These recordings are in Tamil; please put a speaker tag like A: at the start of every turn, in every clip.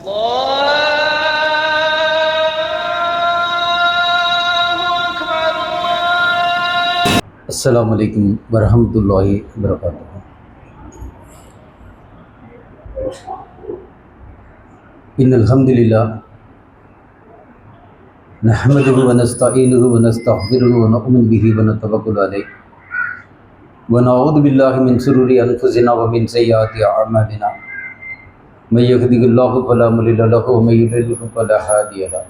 A: अस्सलामु अलैकुम वरहमतुल्लाहि वबरकातुहू। इन्नल हम्दुलिल्लाह नहमदुहु व नस्तईनुहु व नस्तगफिरुहु व नु'मिनु बिही व नतवक्कलु अलैहि व नऊज़ु बिल्लाहि मिन शुरूरि अनफुसिना व मिन सय्यिआति अअमालिना मय यहदिहिल्लाहु फला मुदिल्ल लहु व मय युद्लिल्हु फला हादिय लहु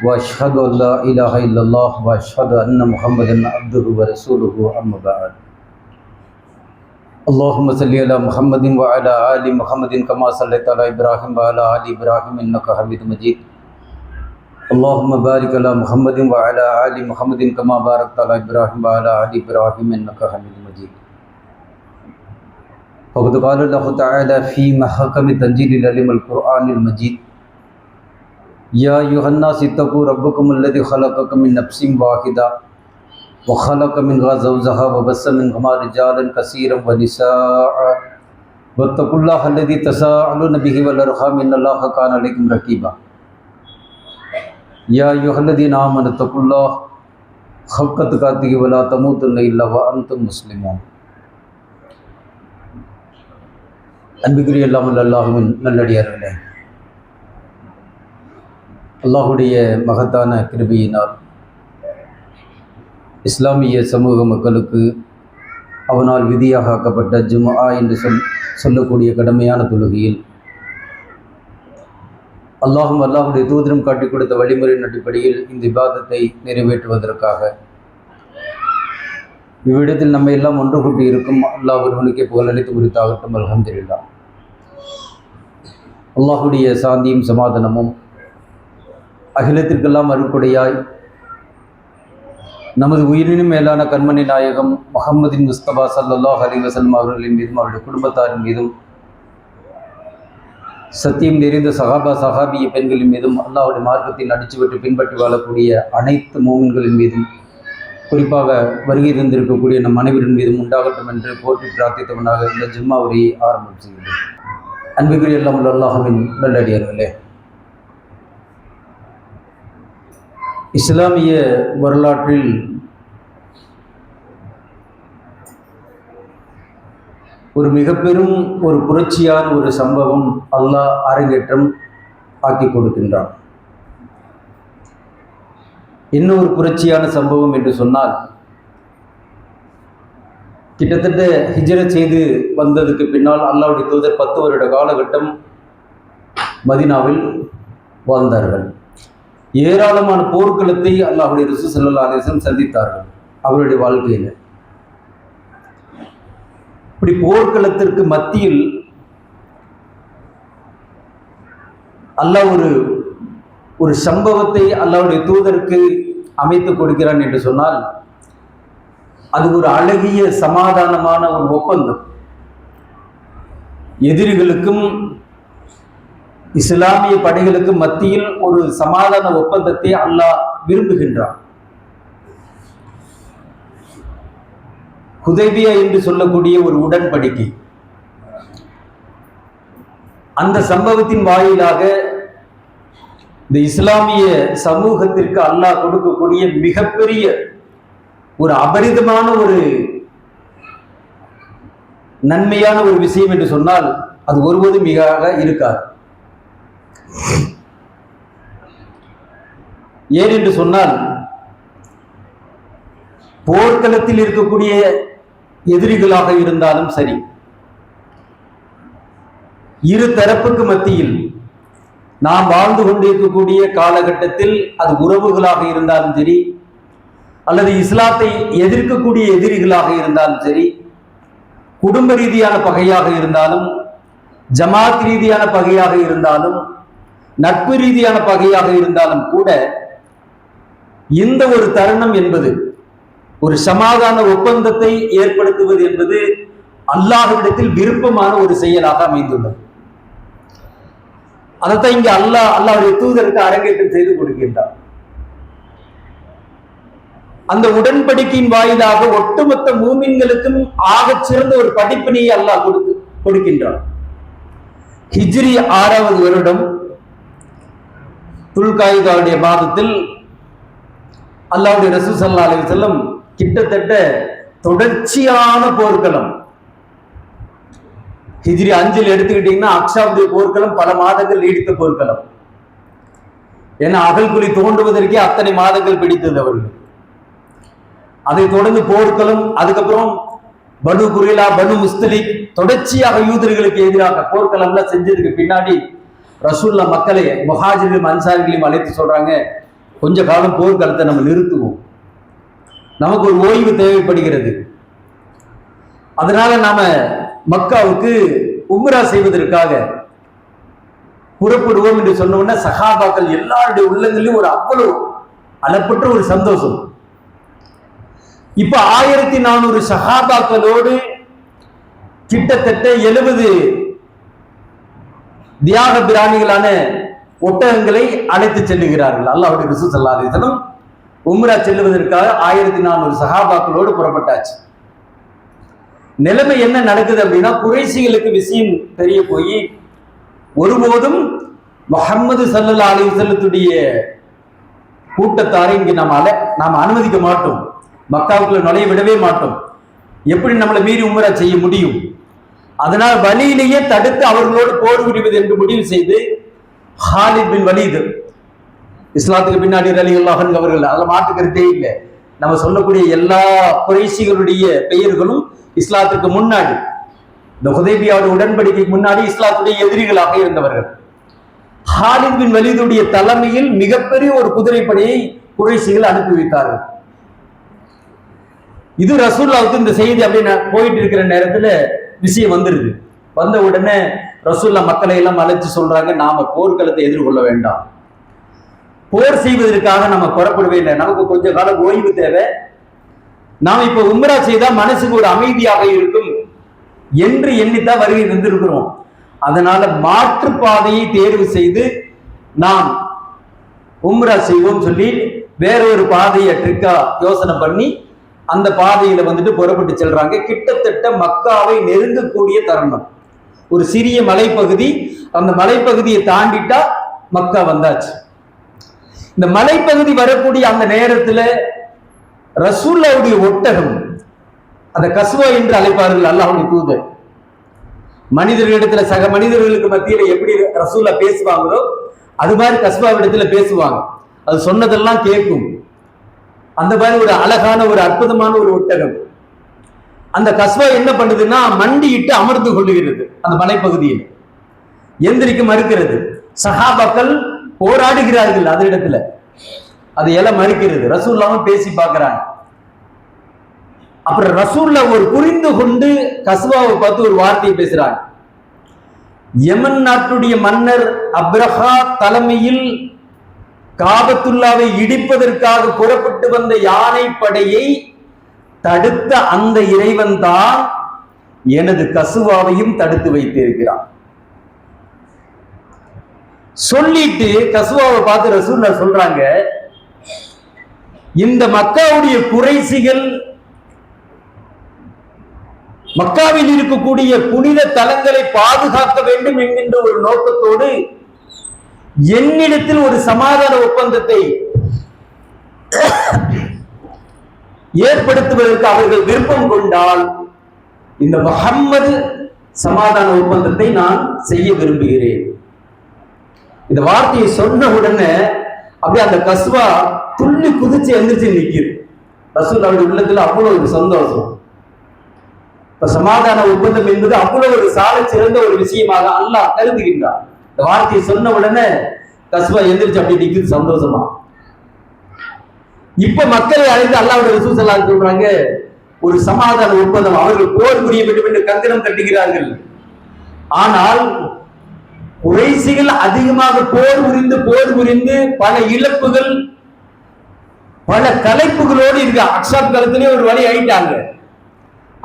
A: व अशहदु अल्ला इलाहा इल्लल्लाह व अशहदु अन्ना मुहम्मदन अब्दुहु व रसूलुहु अम्मा बअद। अल्लाहुम्मा सल्लि अला मुहम्मदिन व अला आलि मुहम्मदिन कमा सल्लैता अला इब्राहिम व अला आलि इब्राहिम इन्नका हमीदुम मजीद। अल्लाहुम्मा बारिक अला मुहम्मदिन व अला आलि मुहम्मदिन कमा बारकता अला इब्राहिम व अला आलि इब्राहिम इन्नका हमीदुम मजीद। फ़क़द क़ाल अल्लाहु तआला फ़ी महकमि तंज़ीलिल अलीमिल क़ुरआनिल मजीद या अय्युहन्नास इत्तक़ू रब्बकुमुल्लज़ी ख़लक़कुम मिन नफ़्सिन वाहिदा व ख़लक़ मिन्हा ज़ौजहा व बस्स मिन्हुमा रिजालन कसीरन व निसाअ वत्तक़ुल्लाह अल्लज़ी तसाअलून बिही वल अर्हाम इन्नल्लाहा काना अलैकुम रक़ीबा या अय्युहल्लज़ीना आमनु तक़ुल्लाह हक़्क़ तुक़ातिही व ला तमूतुन्ना इल्ला व अंतुम मुस्लिमून। அன்புக்குரிய எல்லாம் அல்லாஹ்வின் நல்லடியார்களே, அல்லாஹுடைய மகத்தான கிருபையினால் இஸ்லாமிய சமூக மக்களுக்கு அவனால் விதியாக ஆக்கப்பட்ட ஜும்ஆ என்று சொல்லக்கூடிய கடமையான தொழுகையில் அல்லாஹுடைய தூதரும் காட்டிக் கொடுத்த வழிமுறையின் அடிப்படையில் இந்த இபாதத்தை நிறைவேற்றுவதற்காக இவ்விடத்தில் நம்ம எல்லாம் ஒன்று கூட்டி இருக்கும் அல்லாஹ் ஒருவனுக்கே புகழ் அளித்து குறித்தாகட்டும். அல்ஹம்துலில்லாஹ். அல்லாஹுடைய சாந்தியும் சமாதானமும் அகிலத்திற்கெல்லாம் அருட்கொடையாய் நமது உயிரினும் மேலான கண்மணி நாயகம் முஹம்மதின் முஸ்தபா ஸல்லல்லாஹு அலைஹி வஸல்லம் அவர்களின் மீதும் அவருடைய குடும்பத்தாரின் மீதும் சத்தியம் நிறைந்த சஹாபிய பெண்களின் மீதும் அல்லாஹ்வுடைய மார்க்கத்தில் அடிச்சுவிட்டு பின்பற்றி வாழக்கூடிய அனைத்து மூமின்களின் மீதும் குறிப்பாக வருகை தந்திருக்கக்கூடிய நம் அனைவரின் மீதும் உண்டாகட்டும் என்று போற்றி பிரார்த்தித்தவனாக இந்த ஜும்மா உரையை ஆரம்பம் செய்கிறேன். அன்புக்குரிய எல்லாம் அல்லாஹ்வின் நல்லடியார்களே, இஸ்லாமிய வரலாற்றில் ஒரு மிக பெரும் ஒரு புரட்சியான ஒரு சம்பவம் அல்லாஹ் அரங்கேற்றம் ஆக்கி கொடுக்கின்றான். இன்னொரு புரட்சியான சம்பவம் என்று சொன்னால், கிட்டத்தட்ட ஹிஜ்ரத் செய்து வந்ததுக்கு பின்னால் அல்லாஹ்வுடைய தூதர் 10 வருட காலகட்டம் மதீனாவில் வாழ்ந்தார்கள். ஏராளமான போர்க்களத்தை அல்லாஹ்வுடைய ரசூல் ஸல்லல்லாஹு அலைஹி வஸல்லம் சந்தித்தார்கள் அவருடைய வாழ்க்கையில். இப்படி போர்க்களத்திற்கு மத்தியில் அல்லாஹ் ஒரு சம்பவத்தை அல்லாஹ்வுடைய தூதருக்கு அமைத்து கொடுக்கிறான் என்று சொன்னால், அது ஒரு அழகிய சமாதானமான ஒரு ஒப்பந்தம். எதிரிகளுக்கும் இஸ்லாமிய படைகளுக்கும் மத்தியில் ஒரு சமாதான ஒப்பந்தத்தை அல்லாஹ் விரும்புகின்றான். ஹுதைபியா என்று சொல்லக்கூடிய ஒரு உடன்படிக்கை. அந்த சம்பவத்தின் வாயிலாக இந்த இஸ்லாமிய சமூகத்திற்கு அல்லாஹ் கொடுக்கக்கூடிய மிகப்பெரிய ஒரு அபரிதமான ஒரு நன்மையான ஒரு விஷயம் என்று சொன்னால் அது ஒருபோதும் மிகாக இருக்காது. ஏன் என்று சொன்னால், போர்க்களத்தில் இருக்கக்கூடிய எதிரிகளாக இருந்தாலும் சரி, இரு தரப்புக்கு மத்தியில் நாம் வாழ்ந்து கொண்டிருக்கக்கூடிய காலகட்டத்தில் அது உறவுகளாக இருந்தாலும் சரி, அல்லது இஸ்லாத்தை எதிர்க்கக்கூடிய எதிரிகளாக இருந்தாலும் சரி, குடும்ப ரீதியான பகையாக இருந்தாலும், ஜமாத் ரீதியான பகையாக இருந்தாலும், நட்பு ரீதியான பகையாக இருந்தாலும் கூட இந்த ஒரு தருணம் என்பது, ஒரு சமாதான ஒப்பந்தத்தை ஏற்படுத்துவது என்பது அல்லாஹ்விடத்தில் விருப்பமான ஒரு செயலாக அமைந்துள்ளது. அதைத்தான் இங்க அல்லாஹ்வுடைய தூதருக்கு அரங்கேற்றம் செய்து கொடுக்கின்றார். அந்த உடன்படிக்கையின் வாயிலாக ஒட்டுமொத்த மூமின்களுக்கும் ஆகச் சிறந்த ஒரு படிப்பினையை அல்லாஹ் கொடுக்கின்றான். ஹிஜ்ரி 6வது வருடம் துல்காயிதாவுடைய மாதத்தில் அல்லாஹ்வுடைய ரசூல் ஸல்லல்லாஹு அலைஹி வஸல்லம் கிட்டத்தட்ட தொடர்ச்சியான போர்க்களம். ஹிஜ்ரி 5 எடுத்துக்கிட்டீங்கன்னா அக்ஷாவுடைய போர்க்களம் பல மாதங்கள் நீடித்த போர்க்களம். ஏன்னா அகல்குழி தோண்டுவதற்கே அத்தனை மாதங்கள் பிடித்தது அவர்கள். அதை தொடர்ந்து போர்க்களம், அதுக்கப்புறம் பனு குரைலா, பனு முஸ்தலிக், தொடர்ச்சியாக யூதர்களுக்கு எதிராக போர்க்களம்லாம் செஞ்சதுக்கு பின்னாடி ரசூலுல்லாஹ் மக்களை முஹாஜிர்களும் அன்சாரிகளையும் அழைத்து சொல்றாங்க, கொஞ்ச காலம் போர்க்களத்தை நம்ம நிறுத்துவோம், நமக்கு ஒரு ஓய்வு தேவைப்படுகிறது. அதனால நாம மக்காவுக்கு உம்ரா செய்வதற்காக புறப்படுவோம் என்று சொன்ன உடனே சஹாபாக்கள் எல்லாருடைய உள்ளங்களிலும் ஒரு அவ்வளவு அளப்பற்ற ஒரு சந்தோஷம். இப்ப 1400 சஹாபாக்களோடு கிட்டத்தட்ட 70 தியாக பிராணிகளான ஒட்டகங்களை அழைத்து செல்லுகிறார்கள். அல்லாஹ்வுடைய ரசூல் ஸல்லல்லாஹு அலைஹி வஸல்லம் உம்ரா செல்லுவதற்காக 1400 சஹாபாக்களோடு புறப்பட்டாச்சு. நிலைமை என்ன நடக்குது அப்படின்னா, குறைஷிகளுக்கு விஷயம் தெரிய போய் ஒருபோதும் முஹம்மது ஸல்லல்லாஹு அலைஹி வஸல்லத்துடைய கூட்டத்தாரை இங்கு நாம் அனுமதிக்க மாட்டோம், மக்காவுக்குள்ள நுழைய விடவே மாட்டோம், எப்படி நம்மளை மீறி உம்ரா செய்ய முடியும்? அதனால் வழியிலேயே தடுத்து அவர்களோடு போர் புரிவது என்று முடிவு செய்து ஹாலித் பின் வலீத், இஸ்லாத்துக்கு பின்னாடி ரலியல்லாஹு அன்ஹு அவர்கள், அதில் மாற்றுக்கருத்தே இல்லை. நம்ம சொல்லக்கூடிய எல்லா குறைஷிகளுடைய பெயர்களும் இஸ்லாத்துக்கு முன்னாடி, இந்த ஹுதைபியாவுடைய உடன்படிக்கைக்கு முன்னாடி இஸ்லாத்துடைய எதிரிகளாக இருந்தவர்கள். ஹாலித் பின் வலீதுடைய தலைமையில் மிகப்பெரிய ஒரு குதிரைப்படையை குறைஷிகள் அனுப்பி வைத்தார்கள். இது ரசூலுல்லாஹ்வுக்கு இந்த செய்தி அப்படியே போயிட்டு இருக்கிற நேரத்துல விஷயம் வந்துருது. வந்த உடனே ரசூலுல்லாஹ் மக்களை எல்லாம் அழைச்சு சொல்றாங்க, நாம போர்க்களத்தை எதிர்கொள்ள வேண்டாம், போர் செய்வதற்காக நம்ம புறப்படவே இல்லை, நமக்கு கொஞ்ச காலம் ஓய்வு தேவை, நாம் இப்ப உம்ரா செய்தா மனசுக்கு ஒரு அமைதியாக இருக்கும் என்று எண்ணித்தான் வருகை வந்திருக்கிறோம். அதனால மாற்று பாதையை தேர்வு செய்து நாம் உம்ரா செய்வோம் சொல்லி வேற ஒரு பாதையை ட்ரிக்கா யோசனை பண்ணி அந்த பாதையில வந்துட்டு புறப்பட்டு செல்றாங்க. கிட்டத்தட்ட மக்காவை நெருங்கக்கூடிய தருணம், ஒரு சிறிய மலைப்பகுதி, அந்த மலைப்பகுதியை தாண்டிட்டா மக்கா வந்தாச்சு. இந்த மலைப்பகுதி வரக்கூடிய அந்த நேரத்துல ரசூலுல்லாஹ்வுடைய ஒட்டகம், அந்த கஸ்வா என்று அழைப்பார்கள் அல்லாஹ்வுடைய தூதர், மனிதர்களிடத்துல சக மனிதர்களுக்கு மத்தியில எப்படி ரசூலுல்லாஹ் பேசுவாங்களோ அது மாதிரி கஸ்வாவிடத்துல பேசுவாங்க, அது சொன்னதெல்லாம் கேட்கும். அந்த மாதிரி ஒரு அழகான ஒரு அற்புதமான ஒரு ஒட்டகம். அந்த கஸ்வா என்ன பண்ணுதுன்னா மண்டியிட்டு அமர்ந்து கொள்ளுகிறது அந்த மலைப்பகுதியில், எந்திரிக்க மறுக்கிறது. சஹாபாக்கள் போராடுகிறார்கள் அந்த இடத்துல, அது எல்லாம் மறுக்கிறது. ரசூலுல்லாஹ் பேசி பார்க்கிறாங்க. அப்புறம் ரசூலுல்லாஹ் ஒரு புரிந்து கொண்டு கஸ்வாவை பார்த்து ஒரு வார்த்தையை பேசுறாங்க. யமன் நாட்டுடைய மன்னர் அப்ரஹா தலைமையில் காபத்துல்லாவை இடிப்பதற்காக புறப்பட்டு வந்த யானை படையை தடுத்த அந்த இறைவன் தான் எனது கசுவாவையும் தடுத்து வைத்திருக்கிறான் சொல்லிட்டு கசுவாவை பார்த்து ரசூலுல்லாஹ் சொல்றாங்க, இந்த மக்காவுடைய குறைசிகள் மக்காவில் இருக்கக்கூடிய புனித தலங்களை பாதுகாக்க வேண்டும் என்கின்ற ஒரு நோக்கத்தோடு என்னிடத்தில் ஒரு சமாதான ஒப்பந்தத்தை ஏற்படுத்துவதற்கு அவர்கள் விருப்பம் கொண்டால் இந்த முஹம்மது சமாதான ஒப்பந்தத்தை நான் செய்ய விரும்புகிறேன். இந்த வார்த்தையை சொன்ன உடனே அப்படியே அந்த கஸ்வா துள்ளி குதிச்சு எந்திரிச்சு நிற்கிது. ரசூலுல்லாஹ்வுடைய உள்ளத்துல அவ்வளவு ஒரு சந்தோஷம். சமாதான ஒப்பந்தம் என்பது அவ்வளவு ஒரு சாலை சிறந்த ஒரு விஷயமாக அல்லாஹ் கருதுகின்றார். இந்த வார்த்தையை சொன்ன உடனே கஸ்வா எந்திரிச்சு அப்படி நிற்குது சந்தோஷமா. இப்ப மக்களை அழைத்து அல்லாஹ்வுடைய ரசூல் ஸல்லல்லாஹு அலைஹி வஸல்லம் சொல்றாங்க, ஒரு சமாதான ஒப்பந்தம், அவர்கள் போர் புரிய வேண்டும் என்று கங்கணம் கட்டுகிறார்கள். ஆனால் குறைஷிகள் அதிகமாக போர் புரிந்து பல இழப்புகள் பல கலைப்புகளோடு இருக்க அக்ஷாப் காலத்திலே ஒரு வழி ஆயிட்டாங்க.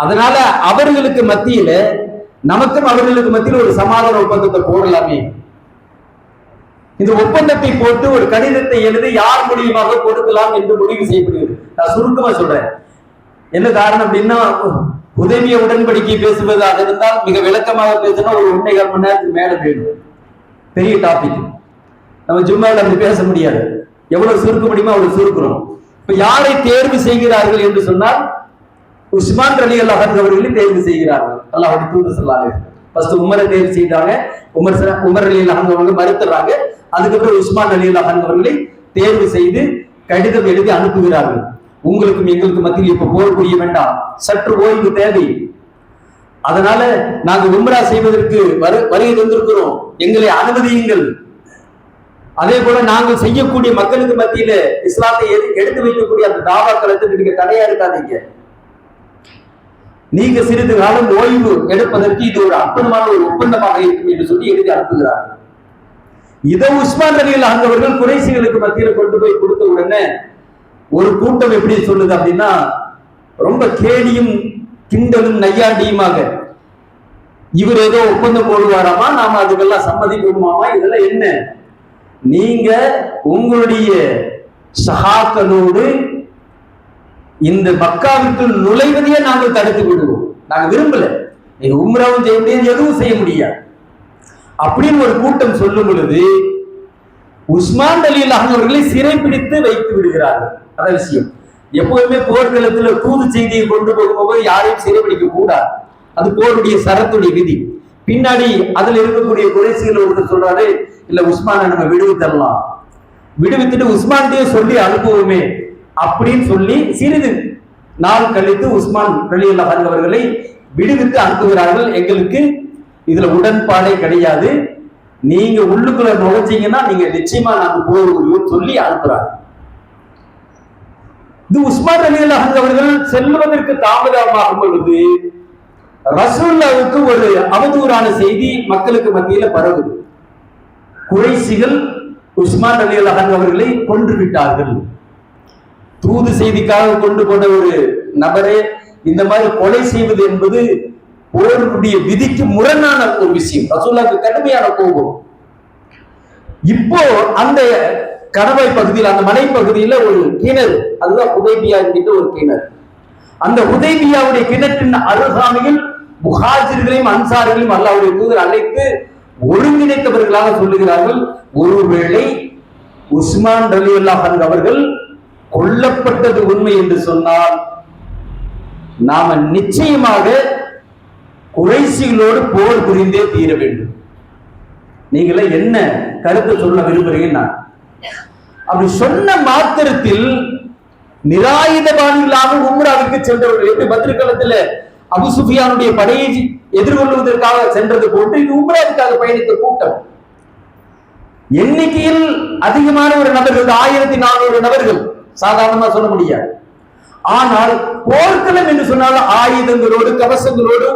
A: அதனால அவர்களுக்கு மத்தியில நமக்கும் அவர்களுக்கு மத்தியில் ஒரு சமாதான ஒப்பந்தத்தை போடலாமே, இந்த ஒப்பந்தத்தை போட்டு ஒரு கடிதத்தை எழுதி யார் மூலியமாக கொடுக்கலாம் என்று முடிவு செய்யப்படுகிறது. நான் சுருக்கமா சொல்றேன். என்ன காரணம் அப்படின்னா, உதவிய உடன்படிக்கை பேசுவதாக இருந்தால் மிக விளக்கமாக பேசினா ஒரு 1.25 மணி நேரத்துக்கு மேல வேணும். பெரிய டாபிக், நம்ம ஜும்மாவில் அப்படி பேச முடியாது. எவ்வளவு சுருக்க முடியுமோ அவ்வளவு சுருக்கிறோம். இப்ப யாரை தேர்வு செய்கிறார்கள் என்று சொன்னால் உஸ்மான் ரலியல்லாஹு அன்ஹு அவர்களை தேர்வு செய்கிறார்கள். அல்லாஹ்வுடைய தூதர் ஸல்லல்லாஹு அலைஹி வஸல்லம் ஃபர்ஸ்ட் உமரை தேர்வு செய்தாங்க. உமர் ரலியல்லாஹு அன்ஹு அவங்க மறுத்துறாங்க. அதுக்கப்புறம் உஸ்மான் ரலியல்லாஹு அன்ஹு அவர்களை தேர்வு செய்து கடிதம் எழுதி அனுப்புகிறார்கள். உங்களுக்கும் எங்களுக்கும் மத்தியில் இப்ப போர் புரிய வேண்டாம், சற்று ஓய்வு தேவை. அதனால நாங்கள் உம்ரா செய்வதற்கு வருகை வந்திருக்கிறோம், எங்களை அனுமதியுங்கள். அதே போல நாங்கள் செய்யக்கூடிய மக்களுக்கு மத்தியில இஸ்லாத்தை எடுத்து வைக்கக்கூடிய அந்த தாவா களத்துக்கு நீங்க தடையா இருக்காதீங்க. நீங்க சிறிது காலம் ஓய்வு எடுப்பதற்கு இது ஒரு அற்புதமான ஒரு ஒப்பந்தமாக இருக்கும் என்று சொல்லி எழுதி அனுப்புகிறார்கள். இதை உஸ்மான் ரலியல்லாஹு அன்ஹு அவர்கள் குறைஷிகளுக்கு மத்தியில கொண்டு போய் கொடுத்த உடனே ஒரு கூட்டம் எப்படி சொல்லுது அப்படின்னா, ரொம்ப கேலியும் கிண்டலும் நையாண்டியுமாக, இவர் ஏதோ ஒப்பந்தம் போடுவாராமா, நாம அதுக்கெல்லாம் சம்மதிக்கணுமாமா, இதெல்லாம் என்ன, நீங்க உங்களுடைய சகாக்களோடு இந்த மக்காவிற்கு நுழைவதையே நாங்கள் தடுத்து விடுவோம், நாங்க விரும்பல, நீங்க உம்ராவும் செய்ய முடியாது, எதுவும் செய்ய முடியாது அப்படின்னு ஒரு கூட்டம் சொல்லும் பொழுது உஸ்மான் ரலியல்லாஹு அன்ஹு அவர்களை சிறைப்பிடித்து வைத்து விடுகிறார்கள். அத விஷயம். எப்பவுமே போர்க்களத்துல தூது செய்தியை கொண்டு போகும்போது யாரையும் சிறைப்பிடிக்க கூடாது, அது போருடைய சரத்துடைய விதி. பின்னாடி அதுல இருக்கக்கூடிய குறைசிகள் ஒருத்தர் சொல்றாரு, இல்ல உஸ்மானை நம்ம விடுவித்தரலாம், விடுவித்துட்டு உஸ்மான்கிட்டயே சொல்லி அனுப்புவோமே அப்படின்னு சொல்லி சிறிது நாள் கழித்து உஸ்மான் ரலியல்லாஹு அன்ஹு அவர்களை விடுவித்து அனுப்புகிறார்கள். எங்களுக்கு இதுல உடன்பாடே கிடையாது, நீங்க உள்ளுக்குள்ள நுழைஞ்சீங்கன்னா நீங்க நிச்சயமா நாங்க போவோம் சொல்லி அனுப்புறாங்க. இது உஸ்மான் ரலியல்லாஹு அன்ஹு அவர்கள் செல்வதற்கு தாமதமாகும் பொழுது ரசூலுல்லாஹ்வுக்கு ஒரு அவதூறான செய்தி மக்களுக்கு மத்தியில பரவுது. குறைஷிகள் உஸ்மான் ரலியல்லாஹு அன்ஹு அவர்களை கொன்று விட்டார்கள். தூது செய்திக்காக கொண்டு போன ஒரு நபரே இந்த மாதிரி கொலை செய்வது என்பது போருடைய விதிக்கு முரணான ஒரு விஷயம். ரசூலுல்லாஹ்வுக்கு கடுமையான கோபம். இப்போ அந்த கணவாய் பகுதியில், அந்த மலை பகுதியில ஒரு கிணறு, அதுதான் ஹுதைபியா என்கிட்ட ஒரு கிணறு. அந்த ஹுதைபியாவுடைய கிணற்றின் அருகாமையில் முஹாஜிர்களையும் அன்சாரிகளையும் அல்லாஹ்வுடைய தூதர் அழைத்து ஒருங்கிணைத்தவர்களாக சொல்லுகிறார்கள், ஒருவேளை உஸ்மான் ரலியல்லாஹு அன்ஹு அவர்கள் கொல்லப்பட்டது உண்மை என்று சொன்னால் நாம நிச்சயமாக குறைஷிகளோடு போர் புரிந்தே தீர வேண்டும். நீங்களே என்ன கருத்து சொல்ல விரும்புறீங்கன்னா, அப்படி சொன்ன மாத்திரத்தில் நிராயுதபாணிகளாக உம்ராவுக்கு சென்றவர்கள், எப்படி பத்ருக்களத்துல அபு சுஃபியானுடைய படையை எதிர்கொள்வதற்காக சென்றது போன்று இது உம்ராவுக்காக பயணித்த கூட்டம். எண்ணிக்கையில் அதிகமான ஒரு நபர்கள், 1400 நபர்கள், சாதாரணமா சொல்ல முடியாது. ஆனால் போர்க்களம் என்று சொன்னால் ஆயுதங்களோடு கவசங்களோடு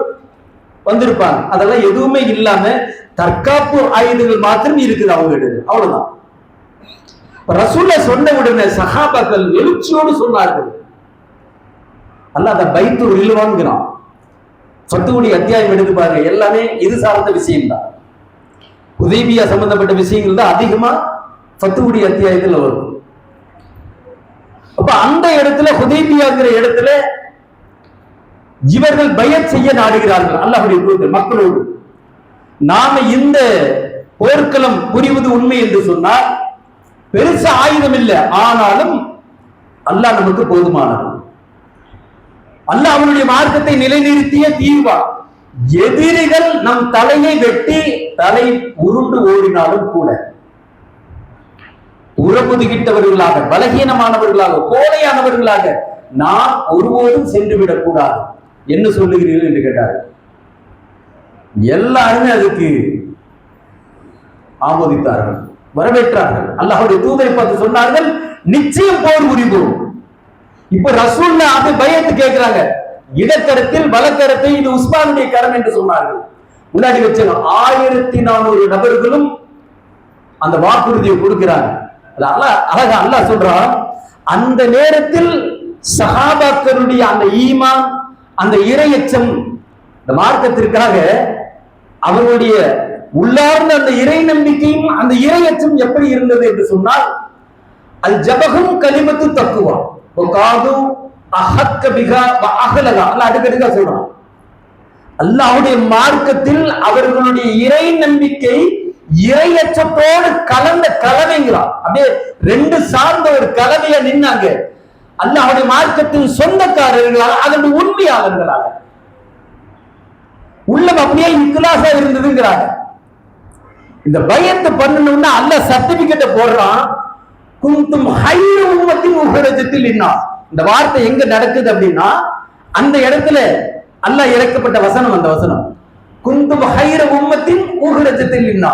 A: வந்திருப்பாங்க. அதெல்லாம் எதுவுமே இல்லாம தற்காப்பு ஆயுதங்கள் மாத்திரம் இருக்குது அவங்க இடத்துல, அவ்வளவுதான். ரசூலுல்லாஹ் சொன்ன உடனே சஹாபாக்கள் எழுச்சியோடு சொன்னார்கள். அல்லாஹ் அந்த பைத்துல் ரில்வான்கிறான். ஃபத்ஹுடைய அத்தியாயம் எடுத்து பாருங்க, எல்லாமே இது சார்ந்த விஷயம் தான். ஹுதைபியா சம்பந்தப்பட்ட விஷயங்கள் தான் அதிகமா ஃபத்ஹுடைய அத்தியாயத்துல வரும். அப்ப அந்த இடத்துல ஹுதைபியாங்கிற இடத்துல இவர்கள் பைஅத் செய்ய நாடுகிறார்கள் அல்லாஹ்வுடைய தூதர் மக்களோடு. நாம இந்த போர்க்களம் புரிவது உண்மை என்று சொன்னால் பெருசா ஆயுதம் இல்லை, ஆனாலும் அல்லாஹ் நமக்கு போதுமானது. அல்லாஹ் அவனுடைய மார்க்கத்தை நிலைநிறுத்திய தீர்வா. எதிரிகள் நம் தலையை வெட்டி தலை உருண்டு ஓடினாலும் கூட உறமுதுகிட்டவர்களாக, பலகீனமானவர்களாக, கோழையானவர்களாக நாம் ஒருபோதும் சென்று விடக் கூடாது. என்ன சொல்லுகிறீர்கள் என்று கேட்டார்கள். எல்லாருமே அதுக்கு ஆமோதித்தார்கள், வரவேற்றார்கள். அல்லாஹ்வுடைய தூதரை பார்த்து சொன்னார்கள், நிச்சயம் போர் புரிவோம். இப்ப ரசூலுல்லாஹ் அது பைஅத் கேட்கிறாங்க. இடக்கரத்தில் வலக்கரத்தை இது உஸ்மானுடைய கரம் என்று சொன்னார்கள். முன்னாடி வச்சாங்க. 1400 நபர்களும் அந்த வாக்குறுதியை கொடுக்கிறாங்க. அழகா அல்லாஹ் சொல்றான், அந்த நேரத்தில் சஹாபாக்களுடைய அந்த ஈமான், அந்த இறையச்சம், இந்த மார்க்கத்திற்காக அவர்களுடைய உள்ளார்ந்த அந்த இறை நம்பிக்கையும் அந்த இறையச்சம் எப்படி இருந்தது என்று சொன்னால், அது ஜபகும் கலிமத்து தக்குவா காது அஹக்க பிகா அகலகா, அல்ல அடுக்கடுக்கா சொல்றான். அல்லாஹ்வுடைய மார்க்கத்தில் அவர்களுடைய இறை நம்பிக்கை இறையச்சத்தோடு கலந்த கலவைங்கிறான். அப்படியே ரெண்டு சார்ந்த ஒரு கலவையா நின்னாங்க. அல்லாஹ்வுடைய மார்க்கத்தின் சொந்தக்காரர்களாக, அதனுடைய உண்மையாளர்களாக, உள்ளம் அப்படியே இக்லாஸா இருந்ததுங்கிறாங்க. இந்த பயத்தை பண்ணணும்னா அல்லாஹ் சர்டிபிகேட்டை போடுறான். குந்தும் ஹைர உம்மத்தின் உஹரஜத்தில் இன்னா. இந்த வார்த்தை எங்க நடக்குது அப்படின்னா, அந்த இடத்துல அல்லாஹ் இறக்கப்பட்ட வசனம். அந்த வசனம் குந்தும் ஹைர உம்மத்தின் உஹரஜத்தில் இன்னா.